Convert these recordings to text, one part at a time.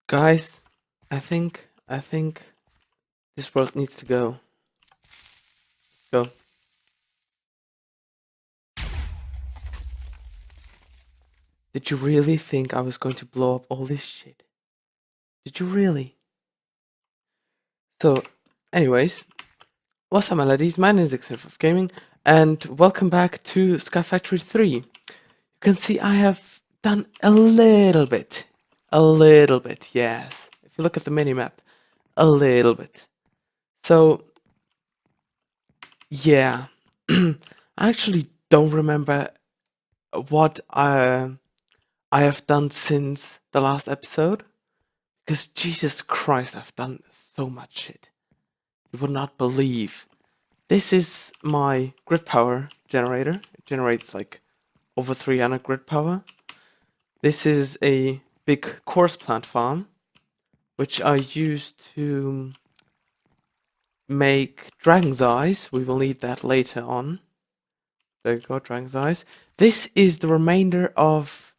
Guys, I think this world needs to go. Go. Did you really think I was going to blow up all this shit? Did you really? So, anyways, what's up, my laddies? My name is XF Gaming, and welcome back to Sky Factory 3. You can see I have done a little bit, yes. If you look at the minimap, a little bit. So, yeah, I actually don't remember what I have done since the last episode, because Jesus Christ, I've done so much shit. You would not believe. This is my grid power generator. It generates like over 300 grid power. This is a big course plant farm, which I use to make dragon's eyes. We will need that later on. There you go, dragon's eyes. This is the remainder of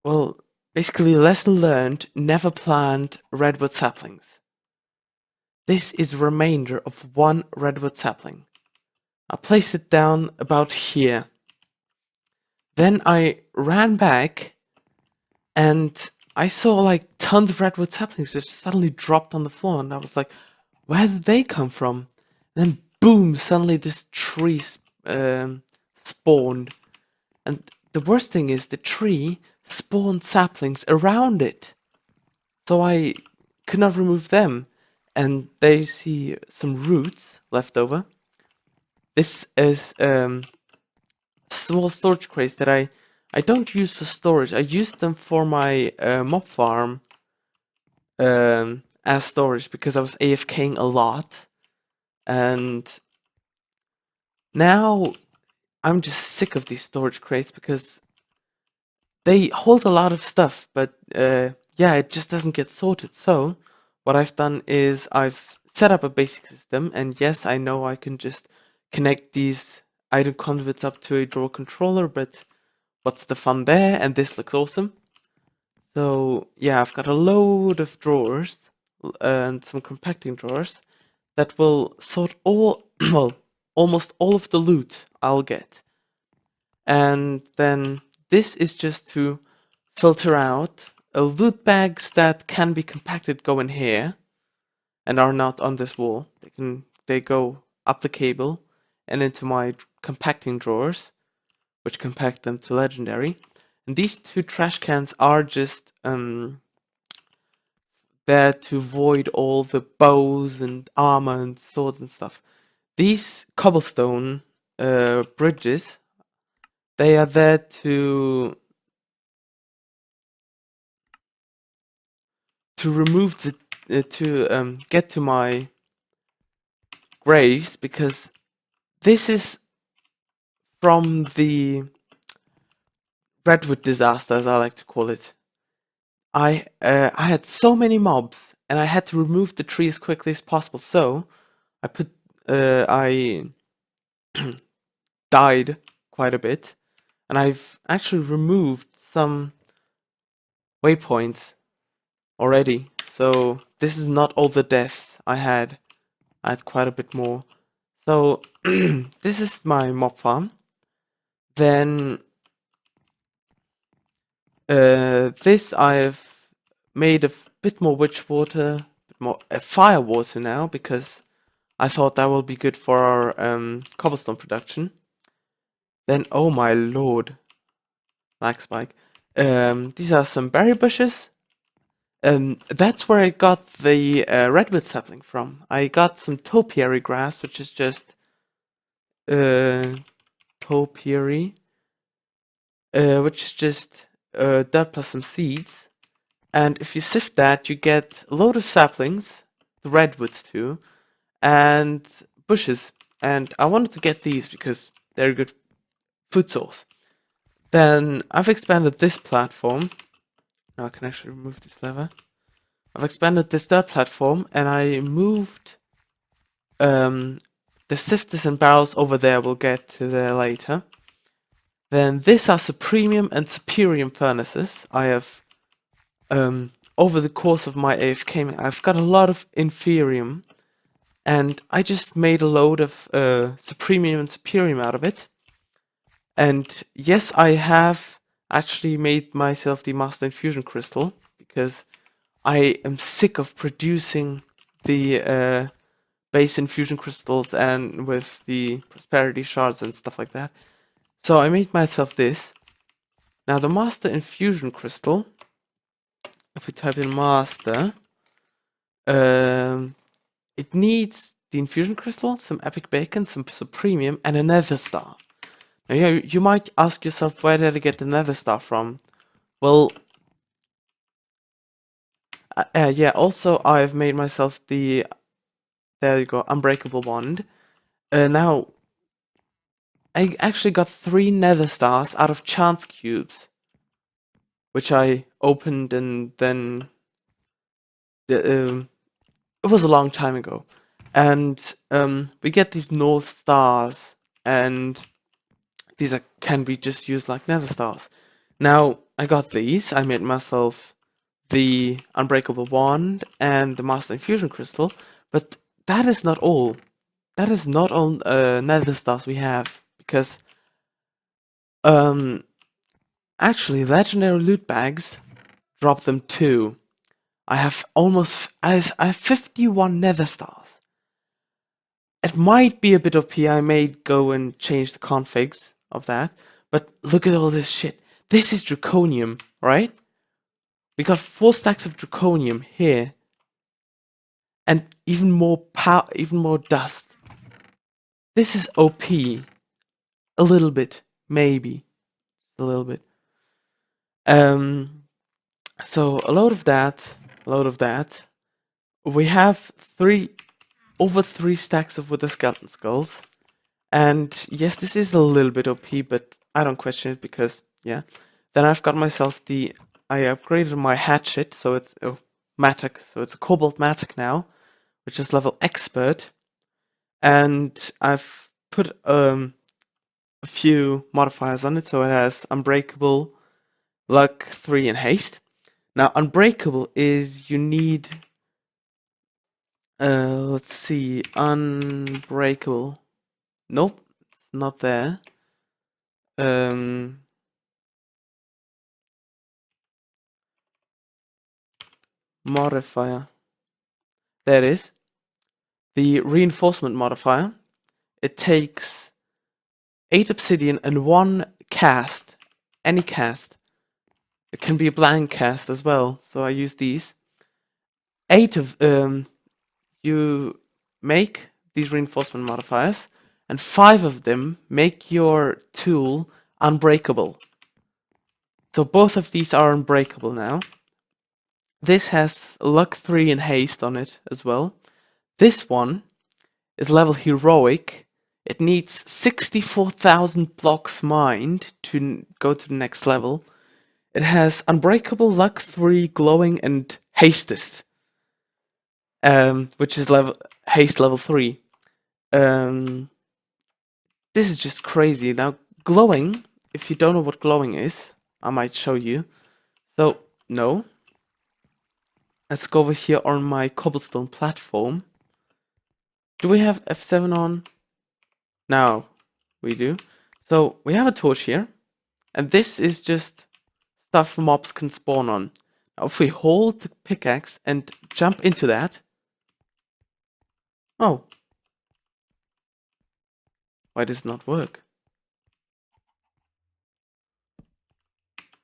well, basically lesson learned, never plant redwood saplings. This is the remainder of one redwood sapling. I placed it down about here. Then I ran back and I saw like tons of redwood saplings just suddenly dropped on the floor, and I was like, where did they come from? And then boom, suddenly this tree spawned. And the worst thing is the tree spawned saplings around it. So I could not remove them. And there you see some roots left over. This is small storage crates that I don't use for storage. I use them for my mob farm as storage because I was AFKing a lot. And now I'm just sick of these storage crates because they hold a lot of stuff, but yeah, it just doesn't get sorted. So what I've done is I've set up a basic system, and yes, I know I can just connect these item conduits up to a drawer controller, but what's the fun there? And this looks awesome. So yeah, I've got a load of drawers and some compacting drawers that will sort all, well, almost all of the loot I'll get. And then this is just to filter out loot bags that can be compacted go in here and are not on this wall. They go up the cable and into my compacting drawers, which compact them to legendary. And these two trash cans are just there to void all the bows and armor and swords and stuff. These cobblestone bridges, they are there to remove the to get to my graves, because this is from the redwood disaster, as I like to call it. I had so many mobs, and I had to remove the tree as quickly as possible. So I died quite a bit, and I've actually removed some waypoints already. So this is not all the deaths I had. I had quite a bit more. So this is my mob farm. Then this I've made a bit more witch water, a bit more fire water now, because I thought that will be good for our cobblestone production. Then, oh my lord, lag spike. These are some berry bushes. That's where I got the redwood sapling from. I got some topiary grass, which is just topiary, which is just dirt plus some seeds. And if you sift that, you get a load of saplings, the redwoods too, and bushes. And I wanted to get these because they're a good food source. Then I've expanded this platform. Now I can actually remove this lever. I've expanded this dirt platform, and I moved the sifters and barrels over there. We'll get to there later. Then these are Supremium and Superium furnaces. I have, over the course of my AFK, I've got a lot of Inferium, and I just made a load of Supremium and Superium out of it. And yes, I have actually made myself the Master Infusion Crystal, because I am sick of producing the base infusion crystals and with the prosperity shards and stuff like that. So I made myself this. Now the Master Infusion Crystal, if we type in Master, it needs the Infusion Crystal, some Epic Bacon, some Supremium, and a Nether Star. Now you might ask yourself, where did I get the Nether Star from? Well, yeah, also I've made myself the, there you go, Unbreakable Wand. Now, I actually got 3 Nether Stars out of chance cubes, which I opened, and then it was a long time ago. And we get these North Stars, and these can be just used like Nether Stars. Now, I got these. I made myself the Unbreakable Wand and the Master Infusion Crystal, but that is not all. That is not all Nether Stars we have, because actually legendary loot bags drop them too. I have 51 Nether Stars. It might be a bit OP. I may go and change the configs of that, but look at all this shit. This is Draconium, right? We got 4 stacks of Draconium here, and even more power, even more dust. This is OP. A little bit, maybe. A little bit. So a load of that. We have over 3 stacks of Wither Skeleton Skulls. And yes, this is a little bit OP, but I don't question it, because, yeah. Then I've got myself I upgraded my Hatchet, so it's a Matic, so it's a Cobalt Matic now, which is level Expert. And I've put a few modifiers on it, so it has Unbreakable, Luck 3, and Haste. Now, Unbreakable is you need, let's see, Unbreakable. Nope, not there. Modifier. There it is. The reinforcement modifier. It takes 8 obsidian and 1 cast. Any cast. It can be a blank cast as well, so I use these. 8 of you make these reinforcement modifiers, and 5 of them make your tool unbreakable. So both of these are unbreakable now. This has luck 3 and haste on it as well. This one is level heroic. It needs 64,000 blocks mined to go to the next level. It has unbreakable, luck 3, glowing, and hastest, which is haste level 3. This is just crazy. Now, glowing, if you don't know what glowing is, I might show you. So, no. Let's go over here on my cobblestone platform. Do we have F7 on? Now, we do. So, we have a torch here. And this is just stuff mobs can spawn on. Now, if we hold the pickaxe and jump into that... Oh. Why does it not work?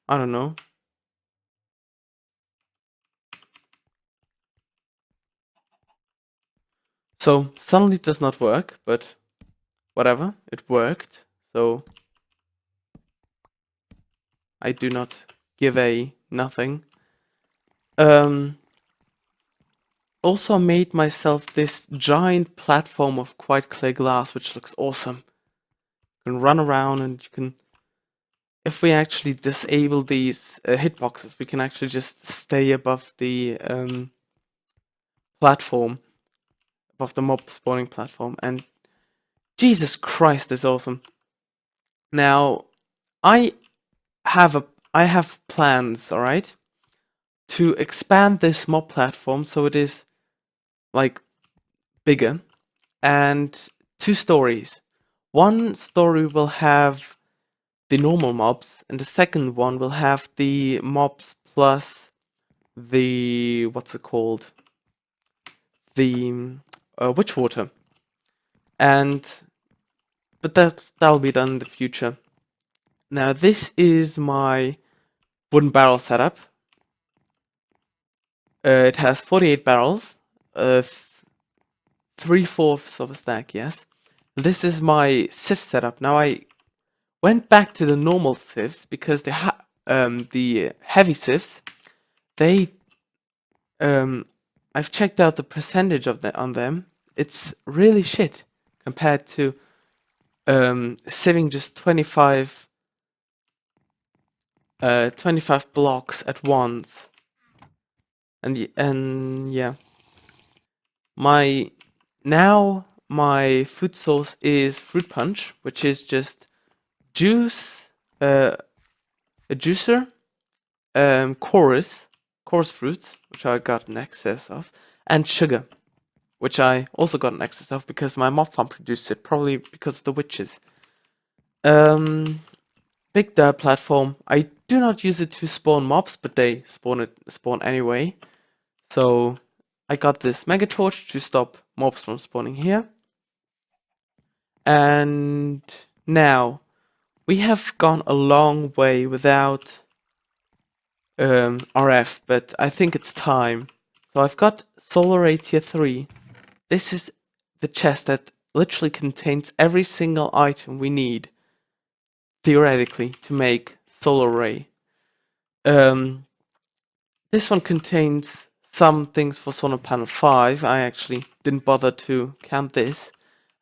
I don't know. So, suddenly it does not work, but whatever, it worked. So, I do not give a nothing. Also made myself this giant platform of quite clear glass, which looks awesome. You can run around, and you can... If we actually disable these hitboxes, we can actually just stay above the platform. Above the mob spawning platform. And Jesus Christ, that's awesome. Now, I I have plans, all right, to expand this mob platform so it is like bigger, and 2 stories. One story will have the normal mobs, and the second one will have the mobs plus the what's it called? The witch water. And but that'll be done in the future. Now this is my wooden barrel setup. It has 48 barrels, 3/4 of a stack, yes. This is my sieve setup. Now I went back to the normal sieves because the heavy sieves, they I've checked out the percentage on them. It's really shit compared to sieving just 25 blocks at once. And yeah, my food source is fruit punch, which is just juice, a juicer, chorus fruits, which I got an excess of, and sugar, which I also got an excess of because my mob farm produced it, probably because of the witches. Big dirt platform. I do not use it to spawn mobs, but they spawn anyway. So I got this mega torch to stop mobs from spawning here. And now we have gone a long way without RF, but I think it's time. So I've got Solar Ray Tier 3. This is the chest that literally contains every single item we need, theoretically, to make Solar Ray. This one contains some things for Solar Panel 5. I actually didn't bother to count this.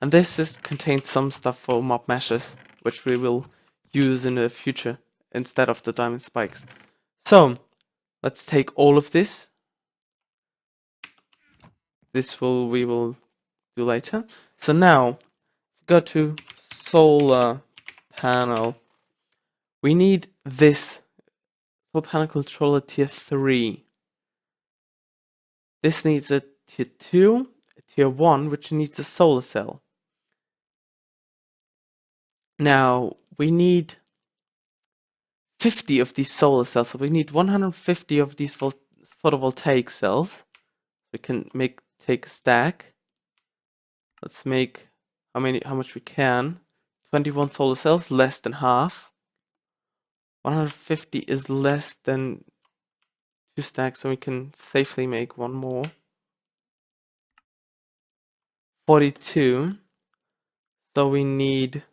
And this contains some stuff for mob meshes, which we will use in the future instead of the diamond spikes. So, let's take all of this. We will do later. So now, go to solar panel. We need this solar panel controller tier 3. This needs a tier 2, a tier 1, which needs a solar cell. Now, we need 50 of these solar cells, so we need 150 of these photovoltaic cells. We can take a stack. Let's make how much we can. 21 solar cells, less than half. 150 is less than 2 stacks, so we can safely make one more. 42. So we need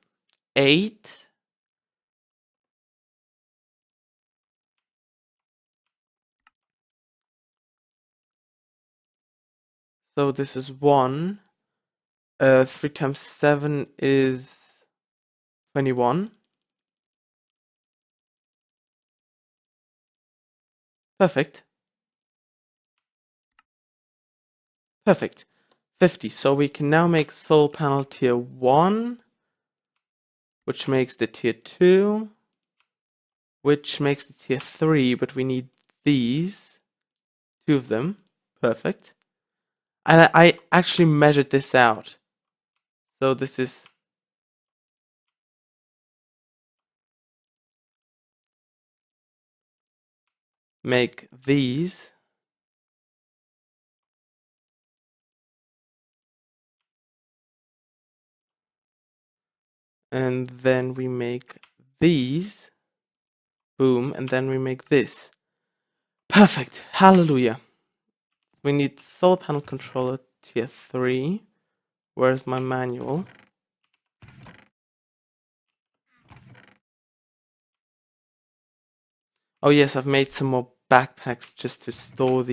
8. So this is 1. 3 times 7 is 21. Perfect. Perfect. 50. So we can now make solar panel tier 1, which makes the tier 2, which makes the tier 3, but we need these, 2 of them. Perfect. And I actually measured this out. So this is make these. And then we make these. Boom. And then we make this. Perfect. Hallelujah. We need solar panel controller tier 3. Where's my manual? Oh yes, I've made some more backpacks just to store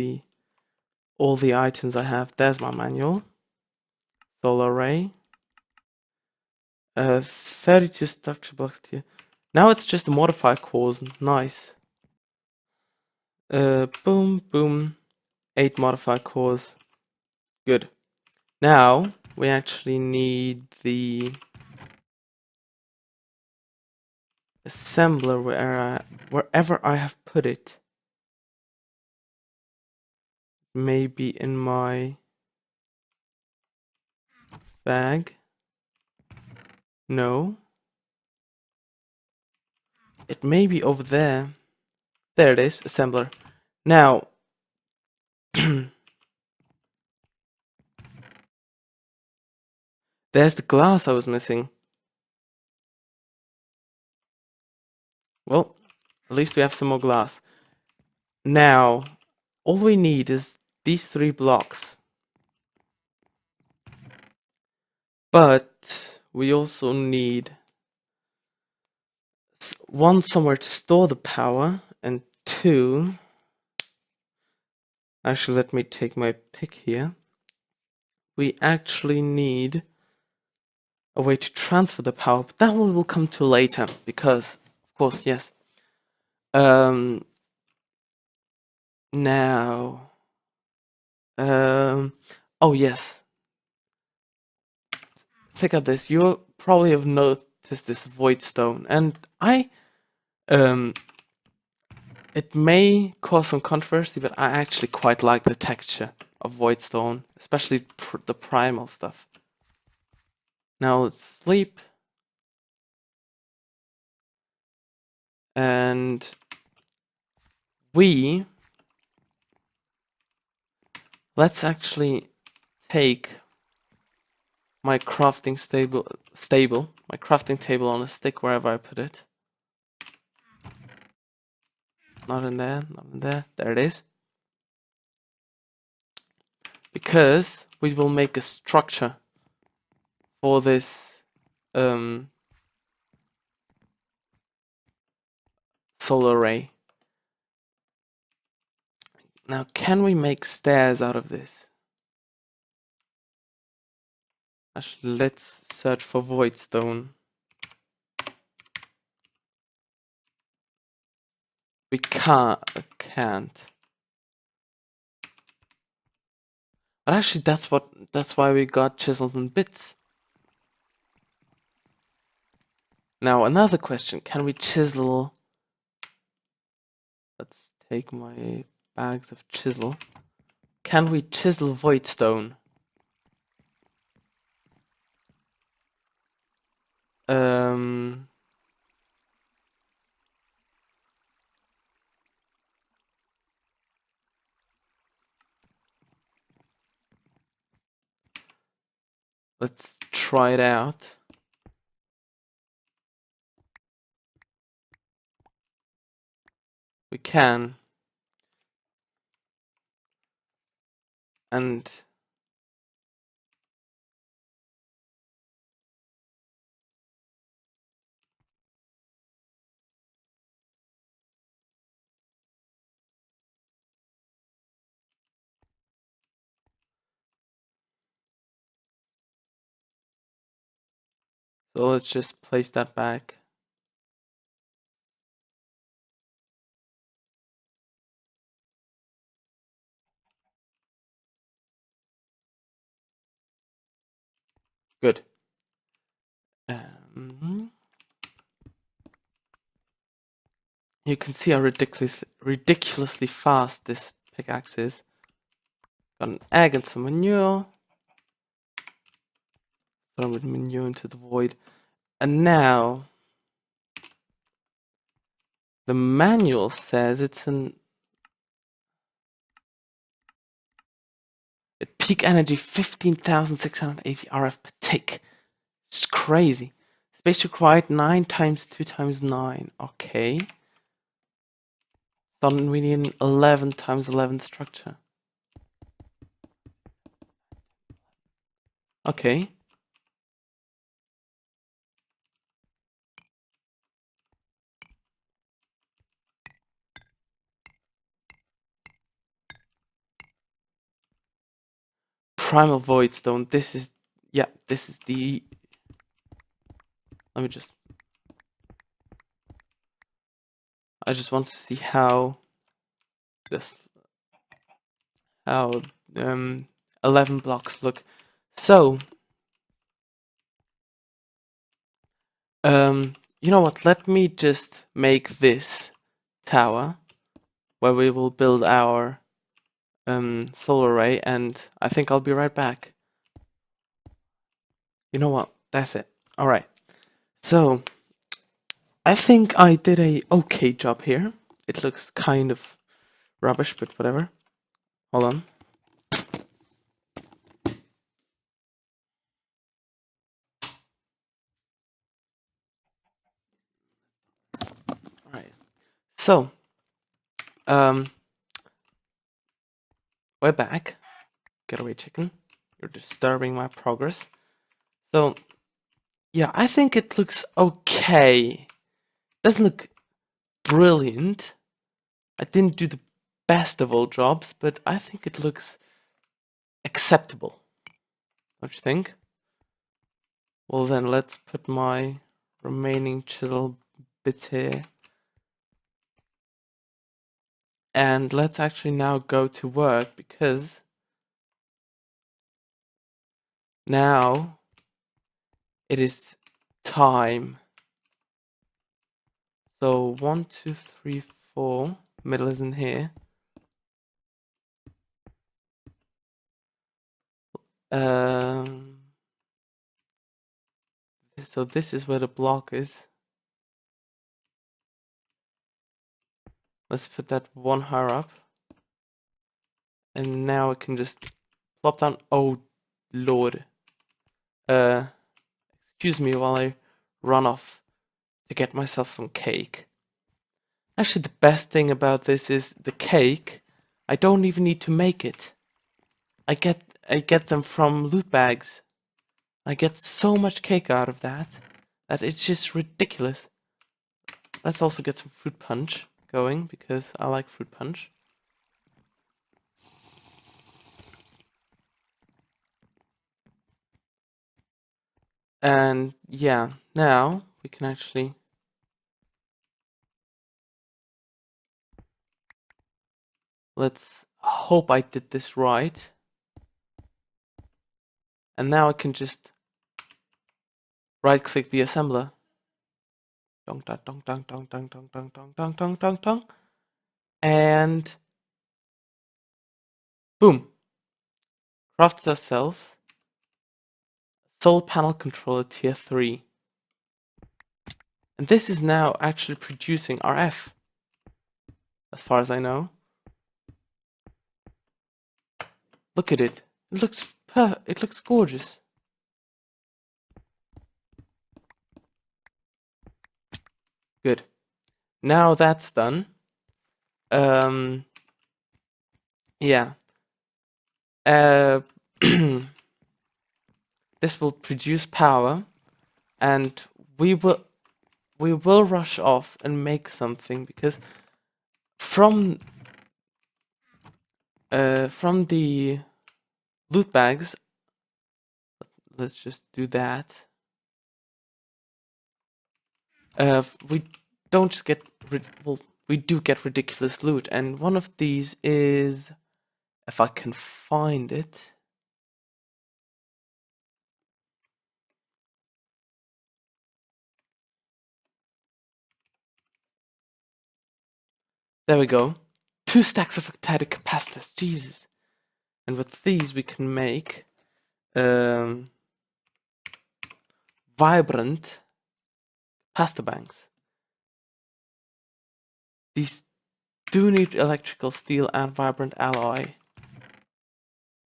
all the items I have. There's my manual. Solar array. 32 structure blocks tier. Now it's just the modifier cores. Nice. Boom, boom. 8 modifier cores. Good. Now we actually need the assembler wherever I have put it. Maybe in my bag. No. It may be over there. There it is, assembler. Now, there's the glass I was missing. Well, at least we have some more glass. Now, all we need is these 3 blocks. But we also need one, somewhere to store the power, and 2, actually let me take my pick here. We actually need a way to transfer the power, but that one will come to later, because, of course, yes. Now, oh yes. Check out this. You probably have noticed this void stone, and it may cause some controversy, but I actually quite like the texture of void stone, especially the primal stuff. Now let's sleep. And let's actually take my crafting my crafting table on a stick wherever I put it. Not in there, not in there. There it is. Because we will make a structure for this solar array. Now, can we make stairs out of this? Actually, let's search for void stone. We can't. But actually, that's why we got chisels and bits. Now, another question: can we chisel? Let's take my bags of chisel. Can we chisel void stone? Let's try it out. We can. And so let's just place that back. Good. You can see how ridiculously fast this pickaxe is. Got an egg and some manure. Throw with manure into the void. And now the manual says it's at peak energy 15,680 RF per tick. It's crazy. Space required 9 times 2 times 9. Okay. Then we need an 11 times 11 structure. Okay. Primal void stone. This is the. Let me just. I just want to see how 11 blocks look. So you know what? Let me just make this tower where we will build our solar array, and I think I'll be right back. You know what? That's it. All right. So I think I did a okay job here. It looks kind of rubbish, but whatever. Hold on. All right. So we're back. Get away, chicken. You're disturbing my progress. So yeah, I think it looks okay. Doesn't look brilliant. I didn't do the best of all jobs, but I think it looks acceptable. Don't you think? Well then, let's put my remaining chisel bits here. And let's actually now go to work, because now it is time. So 1, 2, 3, 4. Middle is in here. So this is where the block is. Let's put that one higher up. And now I can just plop down. Oh lord. Excuse me while I run off to get myself some cake. Actually, the best thing about this is the cake. I don't even need to make it. I get them from loot bags. I get so much cake out of that it's just ridiculous. Let's also get some fruit punch going, because I like fruit punch. And yeah, now we can actually let's hope I did this right. And now I can just right click the assembler. Dong dong dong dong dong dong dong dong dong dong dong dong dong. And boom. Crafted ourselves solar panel controller tier 3. And this is now actually producing RF, as far as I know. Look at it. It looks gorgeous. Good. Now that's done. Yeah. This will produce power, and we will rush off and make something, because from the loot bags, let's just do that. We don't just get well, we do get ridiculous loot, and one of these is, if I can find it. There we go. 2 stacks of octadic capacitors, Jesus. And with these we can make vibrant capacitor banks. These do need electrical steel and vibrant alloy.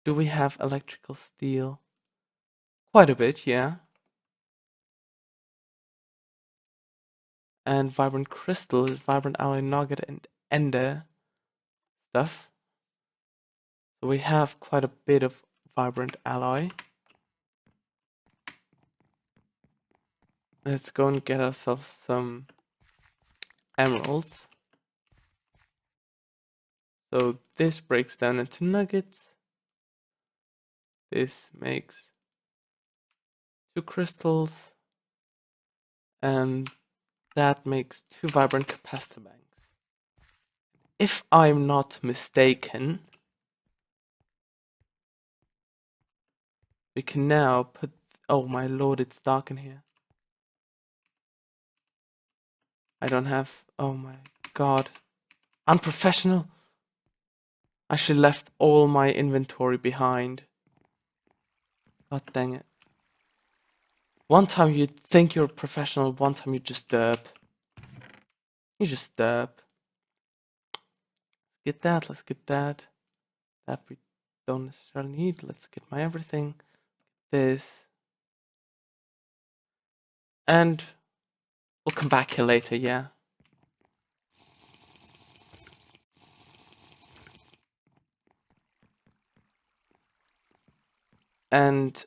Do we have electrical steel? Quite a bit, yeah. And vibrant crystal is vibrant alloy, nugget, and ender stuff. So we have quite a bit of vibrant alloy. Let's go and get ourselves some emeralds. So this breaks down into nuggets. This makes 2 crystals. And that makes 2 vibrant capacitor banks. If I'm not mistaken, we can now put... Oh my lord, it's dark in here. I don't have... Oh my god. Unprofessional. I should left all my inventory behind. God dang it. One time you think you're a professional, one time you just derp. You just derp. Get that, let's get that. That we don't necessarily need. Let's get my everything. This. And we'll come back here later, yeah. And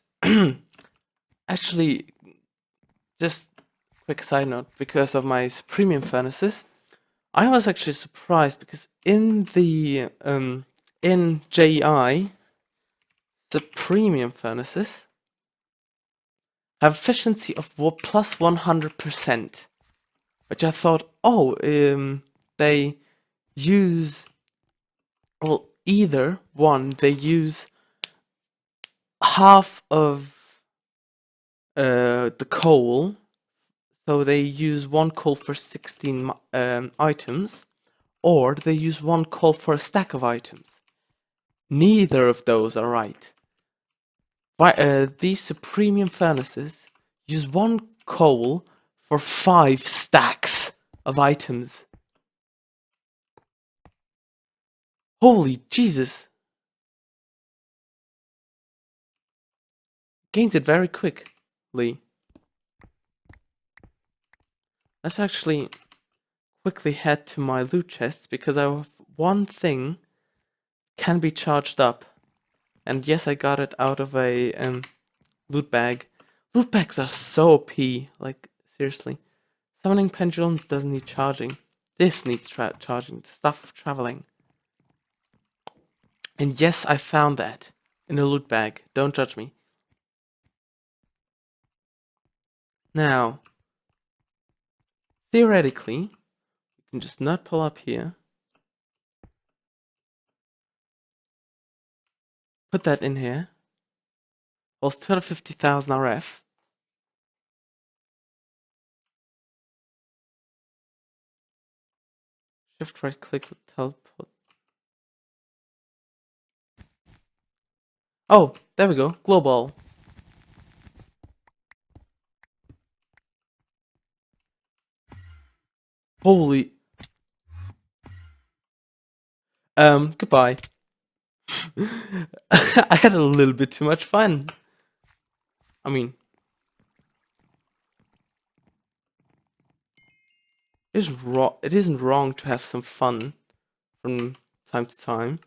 actually, just quick side note, because of my premium furnaces, I was actually surprised because in the in JEI, the premium furnaces have efficiency of plus 100%, which I thought, oh, they use, well, either one, they use half of the coal, so they use one coal for 16 items, or they use one coal for a stack of items. Neither of those are right. These premium furnaces use one coal for 5 stacks of items. Holy Jesus! Gains it very quickly. Let's actually quickly head to my loot chests, because I have one thing can be charged up. And yes, I got it out of a loot bag. Loot bags are so OP, like, seriously. Summoning pendulum doesn't need charging. This needs charging, the stuff of traveling. And yes, I found that in a loot bag. Don't judge me. Now, theoretically, you can just not pull up here. Put that in here. Holds 250,000 RF. Shift right click with teleport. Oh, there we go. Global. Holy. Goodbye. I had a little bit too much fun. I mean, it isn't wrong to have some fun from time to time.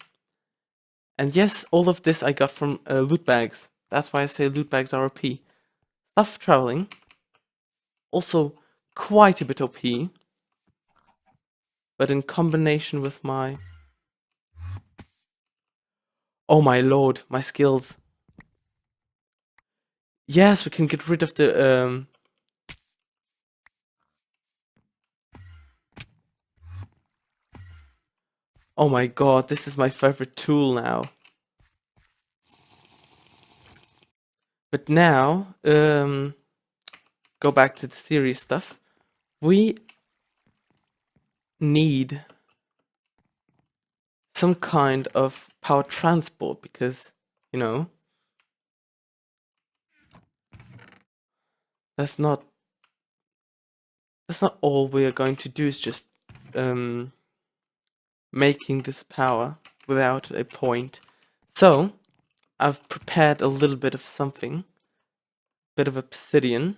And yes, all of this I got from loot bags. That's why I say loot bags are OP. Stuff traveling, also quite a bit OP. But in combination with my... Oh my lord, my skills. Yes, we can get rid of the... Oh my god, this is my favorite tool now. But now, go back to the serious stuff. We need some kind of power transport, because, you know, that's not all we are going to do, is just making this power without a point. So I've prepared a little bit of something, bit of obsidian,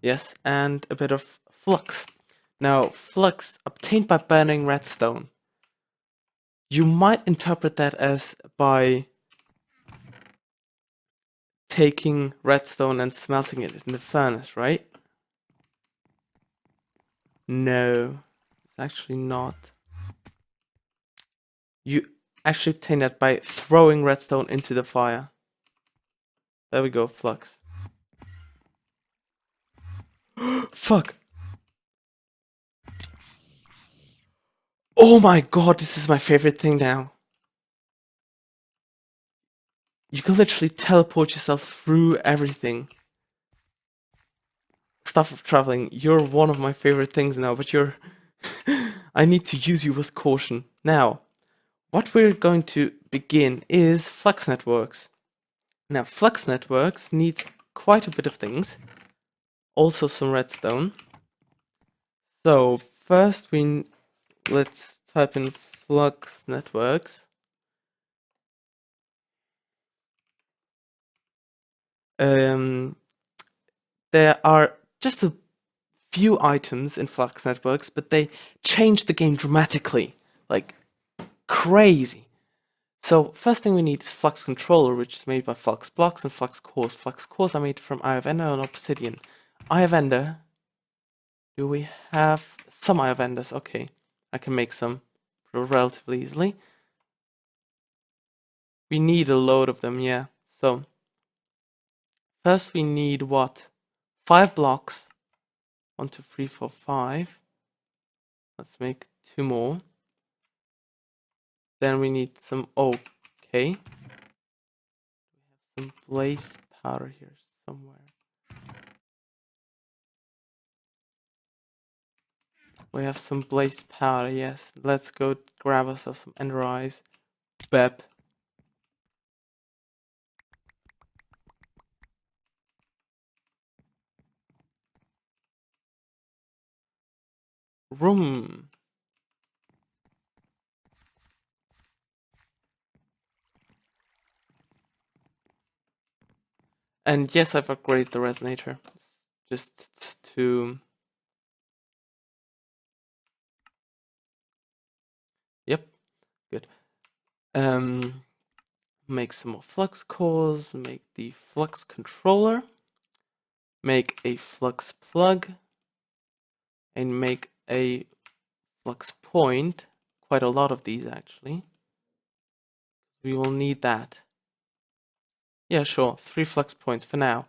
yes, and a bit of flux. Now, flux obtained by burning redstone. You might interpret that as by taking redstone and smelting it in the furnace, right? No, it's actually not. You actually obtain that by throwing redstone into the fire. There we go, flux. Fuck! Oh my god, this is my favorite thing now. You can literally teleport yourself through everything. stuff of traveling, you're one of my favorite things now, but you're I need to use you with caution. Now, what we're going to begin is Flux Networks. Now, Flux Networks need quite a bit of things. Also some redstone. So, first let's type in Flux Networks. There are just a few items in Flux Networks, but they change the game dramatically. Like, crazy. So, first thing we need is Flux Controller, which is made by Flux Blocks and Flux Cores. Flux Cores are made from Eye of Ender and Obsidian. Eye of Ender. Do we have some Eye of Enders? Okay, I can make some relatively easily. We need a load of them, yeah. So, first we need what? 5 blocks. 1, 2, 3, 4, 5. Let's make 2 more. Then we need some oak. Okay. We have some blaze powder here somewhere. We have some blaze powder, yes. Let's go grab ourselves some ender eyes. Bep. Room. And yes, I've upgraded the resonator. Just to... Yep, good. Make some more flux cores, make the flux controller, make a flux plug, and make a flux point. Quite a lot of these actually. We will need that. Yeah, sure, 3 flux points for now.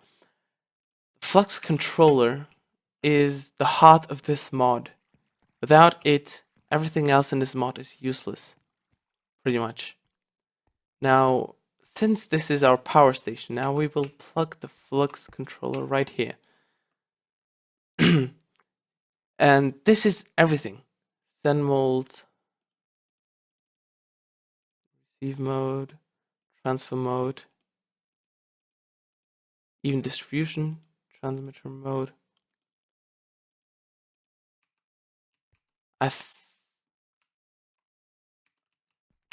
The flux controller is the heart of this mod. Without it, everything else in this mod is useless. Pretty much. Now, since this is our power station, now we will plug the flux controller right here. And this is everything. Send mold, receive mode, transfer mode, even distribution, transmitter mode.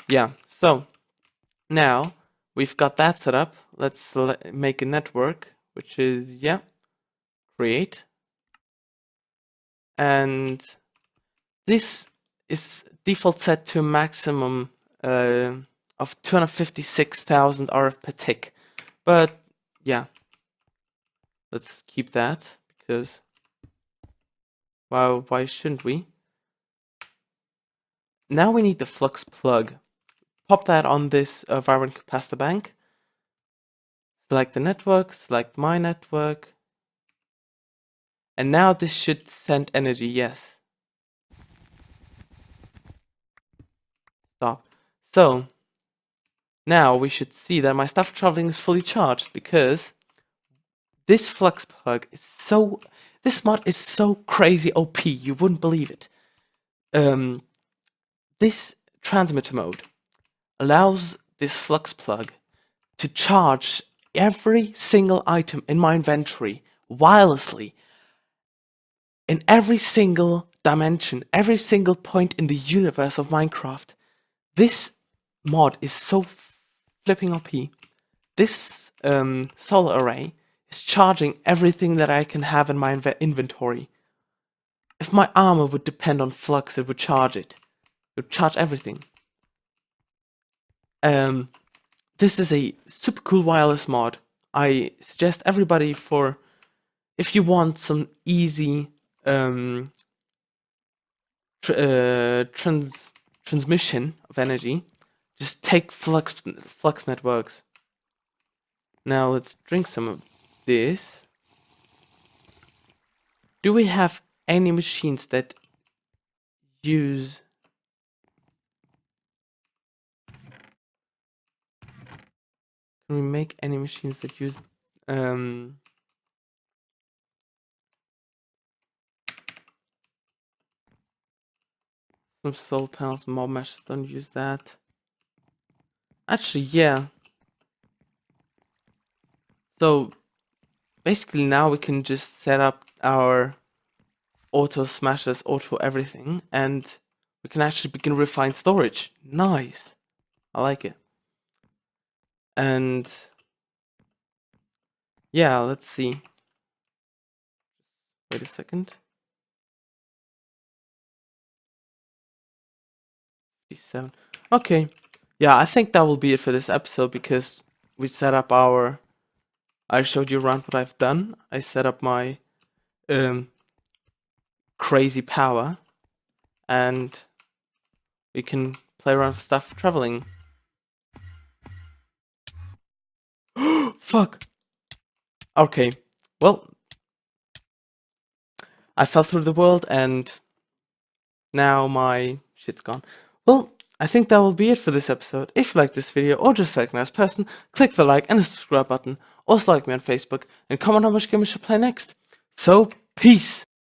Yeah, so now we've got that set up. Let's make a network, which is, yeah, create. And this is default set to a maximum of 256,000 RF per tick. But yeah, let's keep that because why shouldn't we? Now we need the flux plug. Pop that on this vibrant capacitor bank. Select the network, select my network. And now this should send energy, yes. Stop. So, now we should see that my stuff traveling is fully charged because this flux plug is so... This mod is so crazy OP, you wouldn't believe it. This transmitter mode allows this flux plug to charge every single item in my inventory wirelessly in every single dimension, every single point in the universe of Minecraft. This mod is so flipping OP. This solar array is charging everything that I can have in my inventory. If my armor would depend on flux, it would charge it. It would charge everything. This is a super cool wireless mod. I suggest everybody if you want some easy transmission of energy, just take flux networks. Now let's drink some of this. Do we have any machines that use... Can we make any machines that use Some solar panels, mob meshes, don't use that. Actually, yeah. So basically now we can just set up our auto smashes, auto everything, and we can actually begin refined storage. Nice. I like it. And yeah, let's see. Wait a second. 57. Okay. Yeah, I think that will be it for this episode because we set up our... I showed you around what I've done. I set up my crazy power, and we can play around with stuff traveling. Fuck. Okay. Well, I fell through the world and now my shit's gone. Well, I think that will be it for this episode. If you like this video or just feel like a nice person, click the like and the subscribe button. Also like me on Facebook and comment how much game we should play next. So, peace!